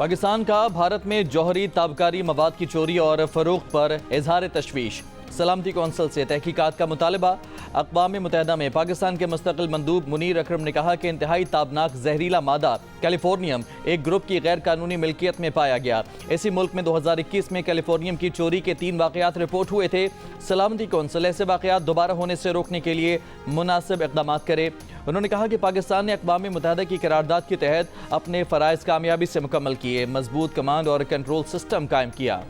पाकिस्तान का भारत में जौहरी ताबकारी मवाद की चोरी और फरोख्त पर इजहार तशवीश। सलामती कौंसिल से तहकीकात का मुतालबा। अक़वाम मुत्तहिदा में पाकिस्तान के मुस्तक़िल मंदूब मुनीर अकरम ने कहा कि इंतहाई ताबनाक जहरीला मादा कैलिफोर्नियम एक ग्रुप की गैर कानूनी मिल्कियत में पाया गया। इसी मुल्क में 2021 में कैलिफोर्नियम की चोरी के 3 वाक़यात रिपोर्ट हुए थे। सलामती कौंसिल ऐसे वाक़यात दोबारा होने से रोकने के लिए मुनासिब इक़दाम करे। उन्होंने कहा कि पाकिस्तान ने अक़वाम मुत्तहिदा की करारदाद के तहत अपने फ़राइज़ कामयाबी से मुकम्मल किए, मजबूत कमांड और कंट्रोल सिस्टम कायम किया।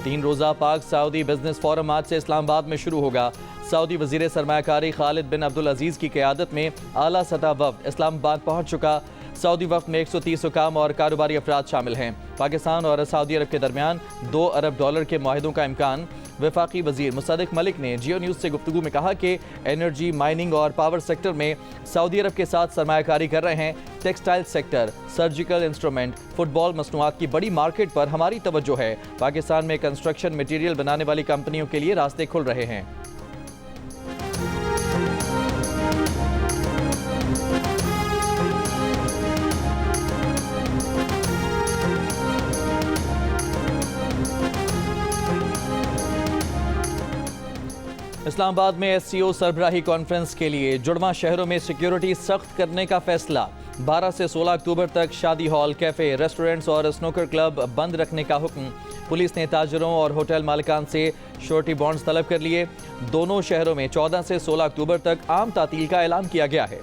3 रोज़ा पाक सऊदी बिजनेस फोरम आज से इस्लामाबाद में शुरू होगा। सऊदी वज़ीर सरमायाकारी खालिद बिन अब्दुल अजीज़ की क़यादत में आला सतह वफ़द इस्लामाबाद पहुँच चुका। सऊदी वफ़द में 130 हुकाम और कारोबारी अफराद शामिल हैं। पाकिस्तान और सऊदी अरब के दरमियान $2 अरब के मुआहिदों का इम्कान। वफाकी वज़ीर मुसद्दिक़ मलिक ने जियो न्यूज़ से गुफ्तगू में कहा कि एनर्जी, माइनिंग और पावर सेक्टर में सऊदी अरब के साथ सरमायाकारी कर रहे हैं। Textile sector, surgical instrument, football मसनूआत की बड़ी मार्केट पर हमारी तवज्जो है। पाकिस्तान में कंस्ट्रक्शन मटीरियल बनाने वाली कंपनियों के लिए रास्ते खुल रहे हैं। इस्लामाबाद में SCO सरबराही कॉन्फ्रेंस के लिए जुड़वा शहरों में सिक्योरिटी सख्त करने का फैसला। 12 से 16 अक्टूबर तक शादी हॉल, कैफे, रेस्टोरेंट्स और स्नूकर क्लब बंद रखने का हुक्म। पुलिस ने ताजरों और होटल मालिकान से श्योरिटी बॉन्ड्स तलब कर लिए। दोनों शहरों में 14 से 16 अक्टूबर तक आम तातील का ऐलान किया गया है।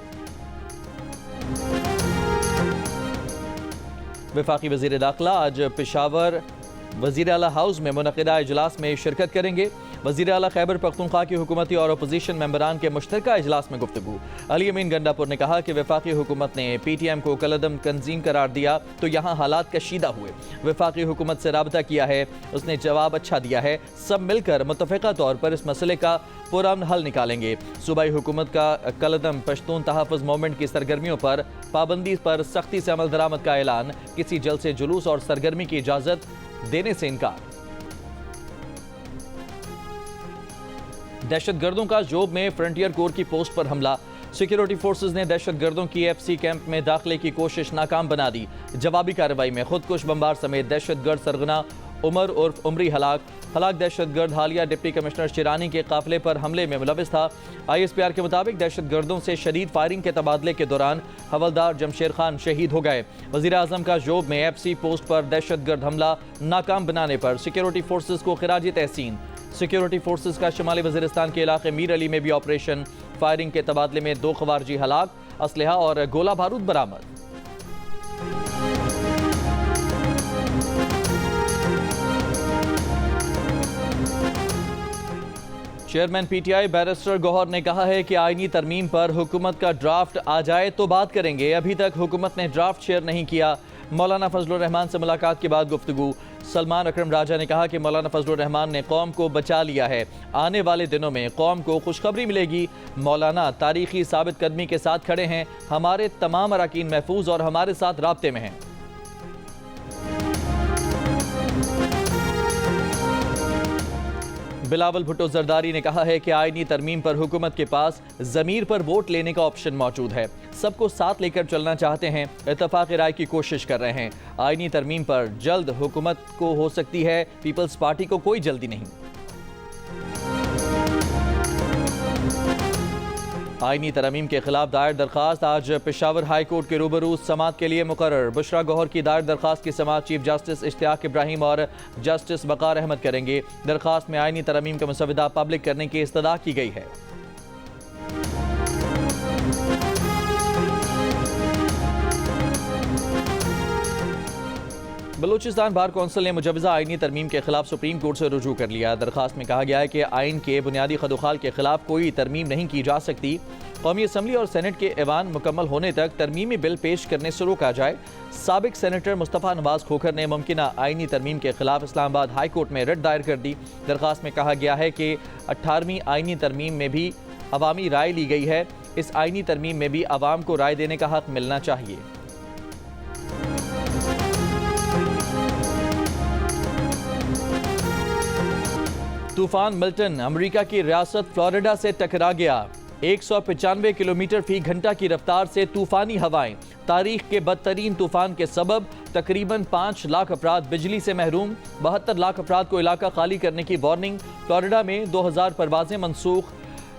वफाकी वज़ीर दाखिला आज पेशावर वज़ीर आला हाउस में मुनक़िदा इजलास में शिरकत करेंगे। वज़ीर आला खैबर पख्तूनख्वा की हुकूमती और अपोजिशन मेंबरान के मुश्तरका इजलास में गुफ्तगू। अली अमीन गंडापुर ने कहा कि वफाकी हुकूमत ने PTM को कलअदम तंजीम करार दिया तो यहाँ हालात कशीदा हुए। वफाकी हुकूमत से राबता किया है, उसने जवाब अच्छा दिया है। सब मिलकर मुतफ़िक़ा तौर पर इस मसले का पुरअमन हल निकालेंगे। सूबाई हुकूमत का कलअदम पश्तून तहफ़्फ़ुज़ मूवमेंट की सरगर्मियों पर पाबंदी पर सख्ती से अमल दरामद का ऐलान। किसी जलसे, जुलूस और सरगर्मी की इजाज़त देने से इनकार। दहशतगर्दों का जोब में फ्रंटियर कोर की पोस्ट पर हमला। सिक्योरिटी फोर्सेज ने दहशतगर्दों की FC कैंप में दाखिले की कोशिश नाकाम बना दी। जवाबी कार्रवाई में खुदकुश बमबार समेत दहशतगर्द सरगना उमर उर्फ उमरी हलाक दहशतगर्द हालिया डिप्टी कमिश्नर शिरानी के काफिले पर हमले में मुलविस था। ISPR के मुताबिक दहशतगर्दों से शदीद फायरिंग के तबादले के दौरान हवलदार जमशेर खान शहीद हो गए। वज़ीर आज़म का जोब में FC पोस्ट पर दहशतगर्द हमला नाकाम बनाने पर सिक्योरिटी फोर्सेज को खिराज तहसीन। सिक्योरिटी फोर्सेज का शुमाली वज़ीरिस्तान के इलाके मीर अली में भी ऑपरेशन। फायरिंग के तबादले में 2 ख़वारजी हलाक, असलहा और गोला बारूद बरामद। चेयरमैन PTI बैरिस्टर गौहर ने कहा है कि आईनी तरमीम पर हुकूमत का ड्राफ्ट आ जाए तो बात करेंगे। अभी तक हुकूमत ने ड्राफ्ट शेयर नहीं किया। मौलाना फजलुर रहमान से मुलाकात के बाद गुफ्तगू। सलमान अकरम राजा ने कहा कि मौलाना फजलुर रहमान ने कौम को बचा लिया है। आने वाले दिनों में कौम को खुशखबरी मिलेगी। मौलाना तारीखी साबित कदमी के साथ खड़े हैं। हमारे तमाम अरकान महफूज और हमारे साथ राब्ते में हैं। बिलावल भुट्टो जरदारी ने कहा है कि आईनी तरमीम पर हुकूमत के पास ज़मीर पर वोट लेने का ऑप्शन मौजूद है। सबको साथ लेकर चलना चाहते हैं, इत्तफाक राय की कोशिश कर रहे हैं। आईनी तरमीम पर जल्द हुकूमत को हो सकती है, पीपल्स पार्टी को कोई जल्दी नहीं। आईनी तरमीम के खिलाफ दायर दरखास्त आज पेशावर हाई कोर्ट के रूबरू समाअत के लिए मुकर्रर। बुशरा गौहर की दायर दरखास्त की समाअत चीफ जस्टिस इश्तियाक इब्राहिम और जस्टिस वकार अहमद करेंगे। दरखास्त में आईनी तरमीम का मसवदा पब्लिक करने की इस्तदा की गई है। बलूचिस्तान बार कौंसिल ने मुजवजा आईनी तरमीम के खिलाफ सुप्रीम कोर्ट से रुजू कर लिया। दरखास्त में कहा गया है कि आइन के बुनियादी खदोखाल के खिलाफ कोई तरमीम नहीं की जा सकती। कौमी असम्बली और सेनेट के ऐवान मुकम्मल होने तक तरमीमी बिल पेश करने से रोका जाए। साबिक सेनेटर मुस्तफ़ा नवाज खोखर ने मुमकिना आईनी तरमीम के खिलाफ इस्लामाबाद हाई कोर्ट में रिट दायर कर दी। दरखास्त में कहा गया है कि 18वीं आईनी तरमीम में भी अवामी राय ली गई है। इस आईनी तरमीम में भी अवाम को राय देने का हक मिलना चाहिए। तूफान मिल्टन अमेरिका की रियासत फ्लोरिडा से टकरा गया। 195 किलोमीटर फी घंटा की रफ्तार से तूफानी हवाएं, तारीख के बदतरीन तूफान के सबब तकरीबन 5 लाख अफराद बिजली से महरूम, 72 लाख अफराद को इलाका खाली करने की वार्निंग। फ्लोरिडा में 2000 परवाजें मनसूख।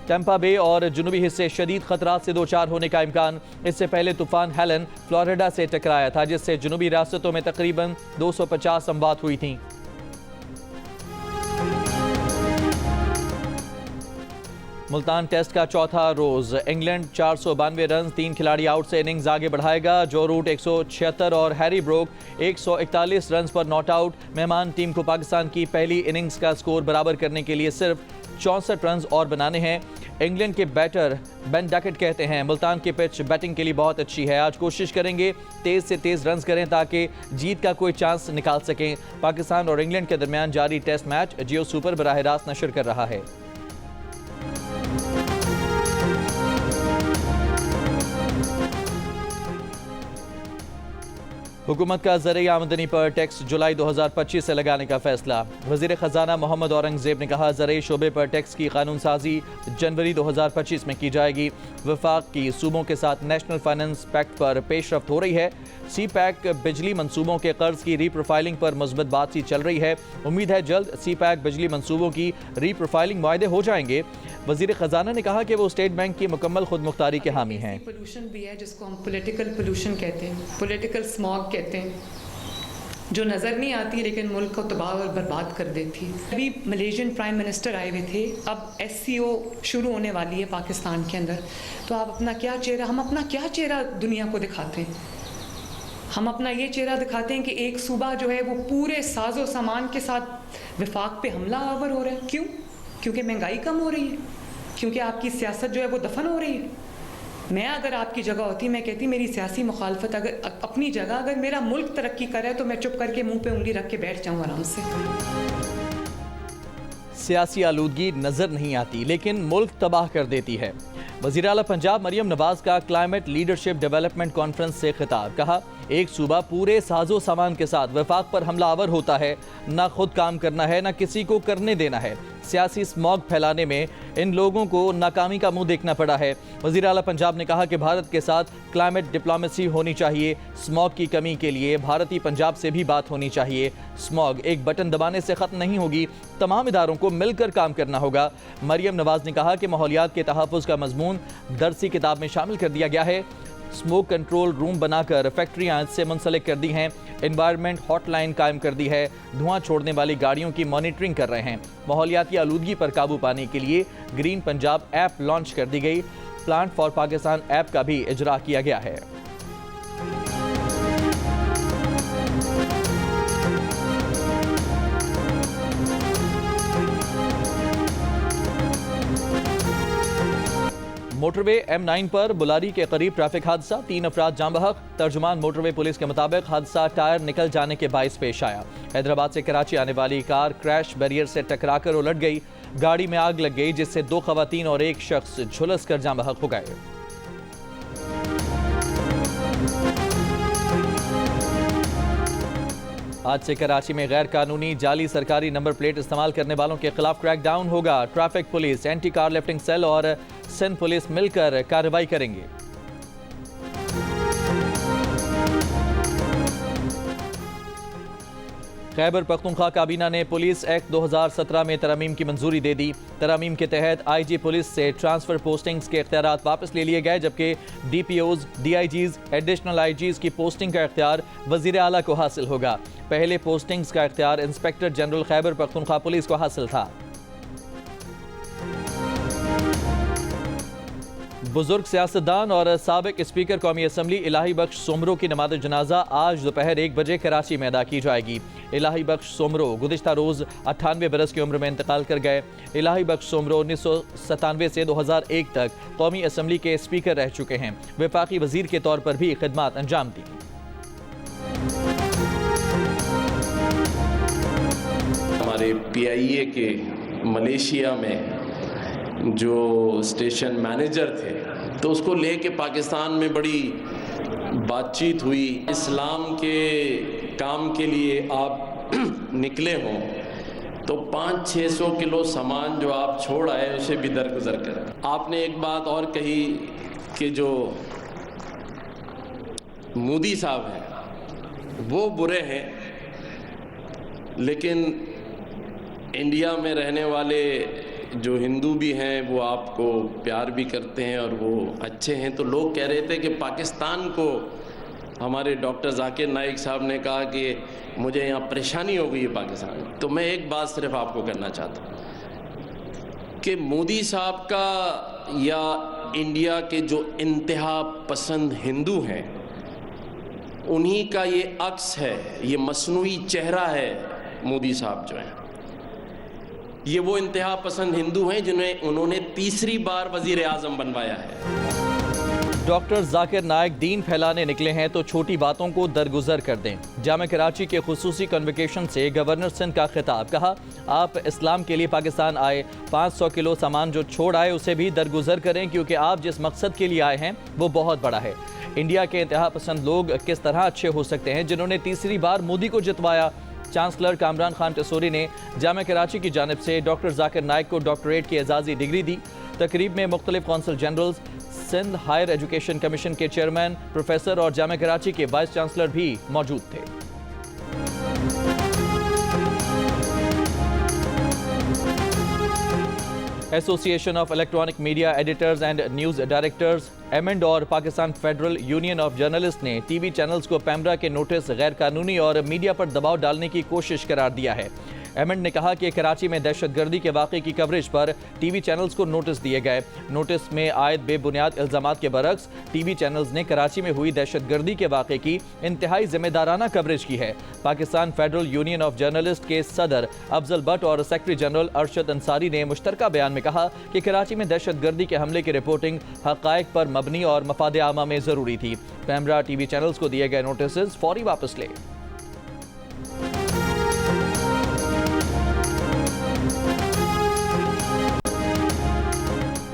टैंपा बे और जुनूबी हिस्से शदीद खतरात से दो चार होने का इम्कान। इससे पहले तूफान हेलन फ्लोरिडा से टकराया था, जिससे जुनूबी रियासतों में तकरीबन 250 अमवात हुई थीं। मुल्तान टेस्ट का चौथा रोज इंग्लैंड 492 रन 3 खिलाड़ी आउट से इनिंग्स आगे बढ़ाएगा। जो रूट 176 और हैरी ब्रोक 141 रन पर नॉट आउट। मेहमान टीम को पाकिस्तान की पहली इनिंग्स का स्कोर बराबर करने के लिए सिर्फ 64 रन और बनाने हैं। इंग्लैंड के बैटर बेन डैकेट कहते हैं मुल्तान की पिच बैटिंग के लिए बहुत अच्छी है, आज कोशिश करेंगे तेज से तेज रन करें ताकि जीत का कोई चांस निकाल सकें। पाकिस्तान और इंग्लैंड के दरमियान जारी टेस्ट मैच जियो सुपर बराह रास्त नशर कर रहा है। हुकूमत का ज़रिए आमदनी पर टैक्स जुलाई 2025 से लगाने का फैसला। वज़ीर ख़जाना मोहम्मद औरंगज़ेब ने कहा ज़रिए शोबे पर टैक्स की कानून साजी जनवरी 2025 में की जाएगी। वफाक की सूबों के साथ नेशनल फाइनेंस पैक्ट पर पेशरफ्त हो रही है। सी पैक बिजली मनसूबों के कर्ज की रीप्रोफाइलिंग पर मुस्बत बातचीत चल रही है। उम्मीद है जल्द सी पैक बिजली मनसूबों की रीप्रोफाइलिंग मुआहदे हो जाएंगे। वज़ीर ख़जाना ने कहा कि वो स्टेट बैंक की मुकम्मल खुद मुख्तारी के हामी हैं। पोल्यूशन भी है जिसको हम पॉलिटिकल पोल्यूशन कहते हैं, पॉलिटिकल स्मॉग कहते हैं, जो नज़र नहीं आती लेकिन मुल्क को तबाह और बर्बाद कर देती। अभी मलेशियन प्राइम मिनिस्टर आए हुए थे, अब SCO शुरू होने वाली है पाकिस्तान के अंदर, तो आप अपना क्या चेहरा, हम अपना क्या चेहरा दुनिया को दिखाते हैं? हम अपना ये चेहरा दिखाते हैं कि एक सूबा जो है वो पूरे साजो सामान के साथ विफाक पे हमला आवर हो रहा है। क्यों? क्योंकि महंगाई कम हो रही है, क्योंकि आपकी सियासत जो है वो दफन हो रही है। मैं अगर आपकी जगह होती, मैं कहती मेरी सियासी मुखालफत अगर अपनी जगह, अगर मेरा मुल्क तरक्की करे तो मैं चुप करके मुंह पे उंगली रख के बैठ जाऊं आराम से। सियासी आलूदगी नजर नहीं आती लेकिन मुल्क तबाह कर देती है। वज़ीर आला पंजाब मरियम नवाज का क्लाइमेट लीडरशिप डेवलपमेंट कॉन्फ्रेंस से खिताब। कहा एक सूबा पूरे साजो सामान के साथ वफाक पर हमला आवर होता है, ना खुद काम करना है ना किसी को करने देना है। सियासी स्मॉग फैलाने में इन लोगों को नाकामी का मुंह देखना पड़ा है। वज़ीर आला पंजाब ने कहा कि भारत के साथ क्लाइमेट डिप्लोमेसी होनी चाहिए। स्मॉग की कमी के लिए भारतीय पंजाब से भी बात होनी चाहिए। स्मॉग एक बटन दबाने से ख़त्म नहीं होगी, तमाम इदारों को मिलकर काम करना होगा। मरियम नवाज ने कहा कि माहौलियात के तहफ़्फ़ुज़ का मज़मून दरसी किताब में शामिल कर दिया गया है। स्मोक कंट्रोल रूम बनाकर फैक्ट्रियां इससे मुंसलिक कर दी हैं। एनवायरनमेंट हॉटलाइन कायम कर दी है। धुआं छोड़ने वाली गाड़ियों की मॉनिटरिंग कर रहे हैं। माहौलियाती आलूदगी पर काबू पाने के लिए ग्रीन पंजाब ऐप लॉन्च कर दी गई। प्लांट फॉर पाकिस्तान ऐप का भी इजरा किया गया है। मोटरवे M9 पर बुलारी के करीब ट्रैफिक हादसा, 3 अफराद जाँ बहक। तर्जुमान मोटरवे पुलिस के मुताबिक हादसा टायर निकल जाने के बाइस पेश आया। हैदराबाद से कराची आने वाली कार क्रैश बैरियर से टकराकर उलट गई। गाड़ी में आग लग गई जिससे 2 खवातीन और 1 शख्स झुलस कर जाँ बहक हो गए। आज से कराची में गैर कानूनी जाली सरकारी नंबर प्लेट इस्तेमाल करने वालों के खिलाफ क्रैकडाउन होगा। Traffic police, anti car lifting cell और सिंध पुलिस मिलकर कार्रवाई करेंगे। खैबर पख्तूनख्वा काबीना ने पुलिस एक्ट 2017 में तरमीम की मंजूरी दे दी। तरमीम के तहत IG पुलिस से ट्रांसफर पोस्टिंग्स के इख्तियारात वापस ले लिए गए, जबकि DPOs, DIGs, एडिशनल IGs की पोस्टिंग का इख्तियार वज़ीर आला को हासिल होगा। पहले पोस्टिंग्स का इख्तियार inspector general Khyber Pakhtunkhwa police को हासिल था। बुजुर्ग सियासतदान और साबिक स्पीकर कौमी असम्बली इलाही बख्श सोमरो की नमाज जनाजा आज दोपहर 1 बजे कराची में अदा की जाएगी। इलाही बख्श सोमरो गुज़िश्ता रोज़ 98 बरस की उम्र में इंतकाल कर गए। इलाही बख्श सोमरो 1997 से 2001 तक कौमी असम्बली के स्पीकर रह चुके हैं। वफाकी वजीर के तौर पर भी खिदमात अंजाम दी। हमारे PIA के मलेशिया में जो स्टेशन मैनेजर थे तो उसको लेके पाकिस्तान में बड़ी बातचीत हुई। इस्लाम के काम के लिए आप निकले हों तो 500-600 किलो सामान जो आप छोड़ आए उसे भी दरगुजर करें। आपने एक बात और कही कि जो मोदी साहब हैं वो बुरे हैं, लेकिन इंडिया में रहने वाले जो हिंदू भी हैं वो आपको प्यार भी करते हैं और वो अच्छे हैं। तो लोग कह रहे थे कि पाकिस्तान को, हमारे डॉक्टर जाकिर नाइक साहब ने कहा कि मुझे यहाँ परेशानी हो गई है पाकिस्तान। तो मैं एक बात सिर्फ आपको करना चाहता हूँ कि मोदी साहब का या इंडिया के जो इंतहा पसंद हिंदू हैं उन्हीं का ये अक्स है, ये मसनूई चेहरा है। मोदी साहब जो हैं ये वो इंतहा पसंद हिंदू हैं जिन्हें उन्होंने तीसरी बार वजीर आज़म बनवाया है। डॉक्टर जाकिर नाइक दीन फैलाने निकले हैं तो छोटी बातों को दरगुजर कर दें। जामे कराची के खुसूसी कन्वोकेशन से गवर्नर सिंध का खिताब, कहा आप इस्लाम के लिए पाकिस्तान आए, 500 किलो सामान जो छोड़ आए उसे भी दरगुजर करें, क्योंकि आप जिस मकसद के लिए आए हैं वो बहुत बड़ा है। इंडिया के इंतहा पसंद लोग किस तरह अच्छे हो सकते हैं जिन्होंने तीसरी बार मोदी को जितवाया। चांसलर कामरान खान टसूरी ने जामे कराची की जानिब से डॉक्टर जाकिर नाइक को डॉक्टरेट की एजाज़ी डिग्री दी। तकरीब में मुख्तलिफ consul generals, Sindh higher education commission के चेयरमैन, प्रोफेसर और जामे कराची के वाइस चांसलर भी मौजूद थे। Association of electronic media editors and news directors AEMEND और Pakistan federal union of journalist ने टीवी चैनल्स को पैमरा के नोटिस गैर कानूनी और मीडिया पर दबाव डालने की कोशिश करार दिया है। एमेंड ने कहा कि कराची में दहशतगर्दी के वाक़े की कवरेज पर टीवी चैनल्स को नोटिस दिए गए। नोटिस में आयद बेबुनियाद इल्ज़ामात के बरक्स टीवी चैनल्स ने कराची में हुई दहशतगर्दी के वाक़े की इंतहाई जिम्मेदाराना कवरेज की है। Pakistan federal union of journalist के सदर अफजल भट्ट और सेक्रेटरी जनरल अरशद अंसारी ने मुश्तरका बयान में कहा कि कराची में दहशतगर्दी के हमले की रिपोर्टिंग हक़ाइक़ पर मबनी और मफाद आमा में ज़रूरी थी। पैमरा टीवी चैनल्स को दिए गए नोटिस फौरी वापस ले।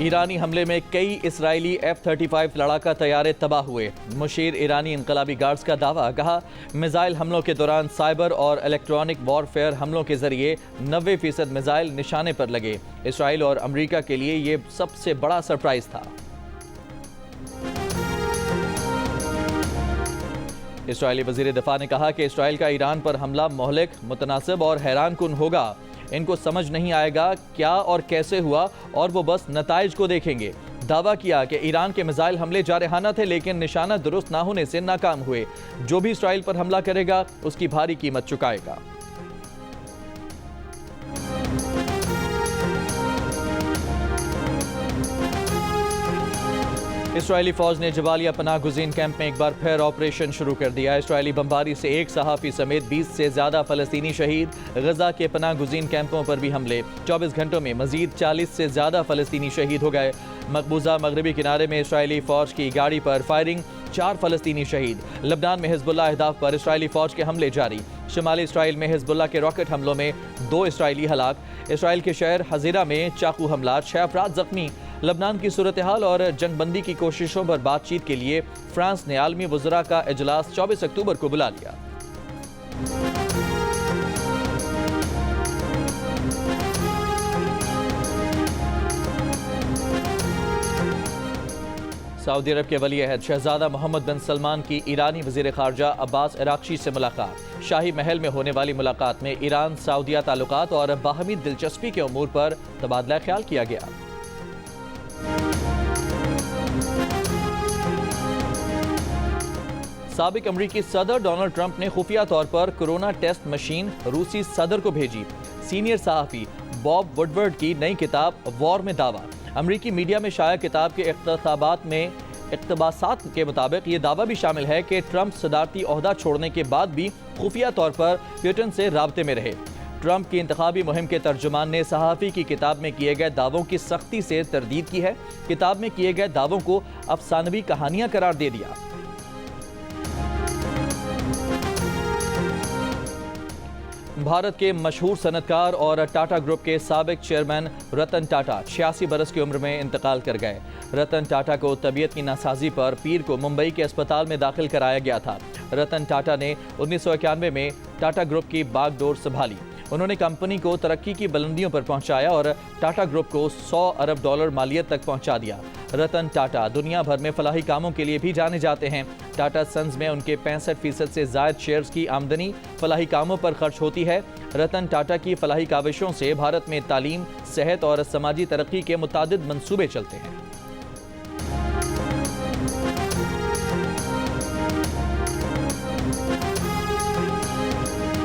ईरानी हमले में कई इसराइली F-35 लड़ाका तैयारे तबाह हुए। मुशीर ईरानी इनकलाबी गार्ड्स का दावा, कहा मिसाइल हमलों के दौरान साइबर और इलेक्ट्रॉनिक वॉरफेयर हमलों के जरिए 90% मिसाइल निशाने पर लगे। इसराइल और अमेरिका के लिए ये सबसे बड़ा सरप्राइज था। इसराइली वजीर दिफा ने कहा कि इसराइल का ईरान पर हमला मोहलिक, मुतनासिब और हैरान कुन होगा। इनको समझ नहीं आएगा क्या और कैसे हुआ और वो बस नताइज को देखेंगे। दावा किया कि ईरान के मिसाइल हमले जारहाना थे लेकिन निशाना दुरुस्त ना होने से नाकाम हुए। जो भी इसराइल पर हमला करेगा उसकी भारी कीमत चुकाएगा। इसराइली फौज ने जबालिया पनाह गुज़ीन कैंप में एक बार फिर ऑपरेशन शुरू कर दिया। इसराइली बमबारी से एक सहाफ़ी समेत 20 से ज़्यादा फ़लस्तीनी शहीद। गजा के पनाह गुज़ीन कैंपों पर भी हमले। 24 घंटों में मज़ीद 40 से ज़्यादा फ़लस्तीनी शहीद हो गए। मकबूजा मगरबी किनारे में इसराइली फ़ौज की गाड़ी पर फायरिंग, 4 फ़लस्तीनी शहीद। लबनान में हिज़्बुल्लाह अहदाफ पर इसराइली फ़ौज के हमले जारी। शुमाली इसराइल में हिज़्बुल्लाह के रॉकेट हमलों में 2 इसराइली हलाक। इसराइल के शहर हज़ीरा में चाकू हमला, 6 अफराद ज़ख्मी। लबनान की सूरत हाल और जंगबंदी की कोशिशों पर बातचीत के लिए फ्रांस ने आलमी वज़रा का इजलास 24 अक्टूबर को बुला लिया। सऊदी अरब के वली अहद शहजादा मोहम्मद बिन सलमान की ईरानी वज़ीर ख़ारजा अब्बास इराक़ची से मुलाकात। शाही महल में होने वाली मुलाकात में ईरान सऊदिया ताल्लुकात और बाहमी दिलचस्पी के उमूर पर तबादला ख्याल किया गया। साबिक अमरीकी सदर डोनाल्ड ट्रंप ने खुफिया तौर पर कोरोना टेस्ट मशीन रूसी सदर को भेजी। सीनियर सहाफ़ी बॉब वुडवर्ड की नई किताब वॉर में दावा। अमरीकी मीडिया में शाया किताब के इक़्तिबासात के मुताबिक ये दावा भी शामिल है कि ट्रंप सदारती ओहदा छोड़ने के बाद भी खुफिया तौर पर पुतिन से राब्ते में रहे। ट्रंप की इंतखाबी मुहिम के तर्जुमान ने सहाफ़ी की किताब में किए गए दावों की सख्ती से तरदीद की है। किताब में किए गए दावों को अफसानवी कहानियां करार दे दिया। भारत के मशहूर सनतकार और टाटा ग्रुप के साबिक चेयरमैन रतन टाटा 86 बरस की उम्र में इंतकाल कर गए। रतन टाटा को तबीयत की नासाजी पर पीर को मुंबई के अस्पताल में दाखिल कराया गया था। रतन टाटा ने 1991 में टाटा ग्रुप की बागडोर संभाली। उन्होंने कंपनी को तरक्की की बुलंदियों पर पहुंचाया और टाटा ग्रुप को $100 अरब मालियत तक पहुंचा दिया। रतन टाटा दुनिया भर में फलाही कामों के लिए भी जाने जाते हैं। टाटा सन्स में उनके 65% से ज़ायद शेयर्स की आमदनी फलाही कामों पर खर्च होती है। रतन टाटा की फलाही काविशों से भारत में तालीम, सेहत और समाजी तरक्की के मुतादिद मंसूबे चलते हैं।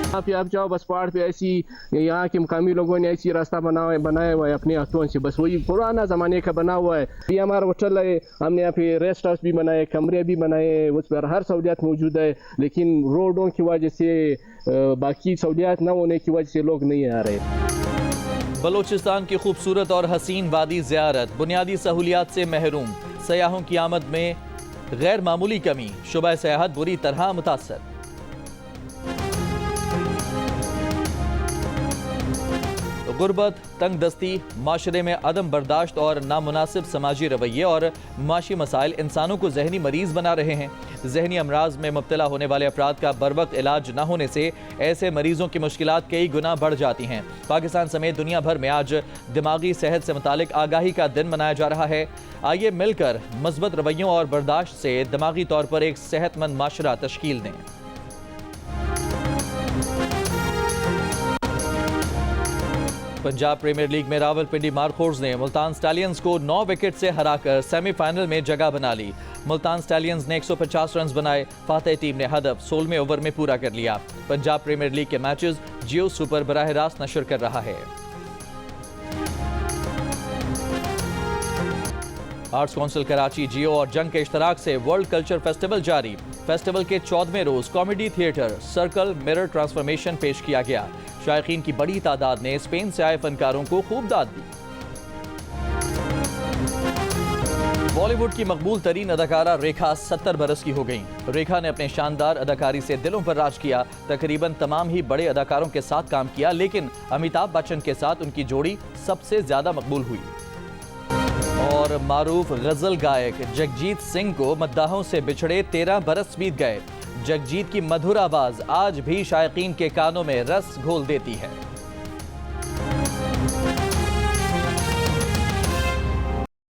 यहाँ पे आप जाओ बस पहाड़ पे ऐसी यहाँ के मुकामी लोगों ने ऐसी रास्ता बनाया हुआ है अपने हाथों से, बस वही पुराना ज़माने का बना हुआ है। ये हमारा होटल है, हमने यहाँ पे रेस्ट हाउस भी बनाए, कमरे भी बनाए, उस पर हर सहूलियत मौजूद है, लेकिन रोडों की वजह से बाकी सहूलियत न होने की वजह से लोग नहीं आ रहे। बलोचिस्तान की खूबसूरत और हसीन वादी ज़ियारत बुनियादी सहूलियात से महरूम, सयाहों की आमद में गैर मामूली कमी, शुबा सयाहत बुरी तरह मुतासर। गुर्बत, तंग दस्ती, माशरे में अदम बर्दाश्त और नामुनासिब समाजी रवैये और माशी मसाइल इंसानों को जहनी मरीज बना रहे हैं। जहनी अमराज में मुब्तला होने वाले अफराद का बरवक्त इलाज न होने से ऐसे मरीजों की मुश्किलात कई गुना बढ़ जाती हैं। पाकिस्तान समेत दुनिया भर में आज दिमागी सेहत से मुतालिक आगाही का दिन मनाया जा रहा है। आइए मिलकर मस्बत रवैयों और बर्दाश्त से दिमागी तौर पर एक सेहतमंद माशरा तश्कील दें। पंजाब प्रीमियर लीग में रावलपिंडी मारखोर्स ने मुल्तान स्टैलियंस को 9 विकेट से हराकर सेमीफाइनल में जगह बना ली। मुल्तान स्टैलियंस ने 150 रन बनाए। फातेह टीम ने हदफ 16वें ओवर में पूरा कर लिया। पंजाब प्रीमियर लीग के मैचेस जियो सुपर बराह रास्त नशर कर रहा है। आर्ट्स काउंसिल कराची, जियो और जंग के इश्तराक से वर्ल्ड कल्चर फेस्टिवल जारी। फेस्टिवल के 14वें रोज comedy theatre circle mirror transformation पेश किया गया। शायकीन की बड़ी तादाद ने स्पेन से आए फनकारों को खूब दाद दी। बॉलीवुड की मकबूल तरीन अदाकारा रेखा 70 बरस की हो गई। रेखा ने अपने शानदार अदाकारी से दिलों पर राज किया। तकरीबन तमाम ही बड़े अदाकारों के साथ काम किया, लेकिन अमिताभ बच्चन के साथ उनकी जोड़ी सबसे ज्यादा मकबूल हुई। और मारूफ गजल गायक जगजीत सिंह को मद्दाहों से बिछड़े 13 बरस बीत गए। जगजीत की मधुर आवाज आज भी शायकीन के कानों में रस घोल देती है।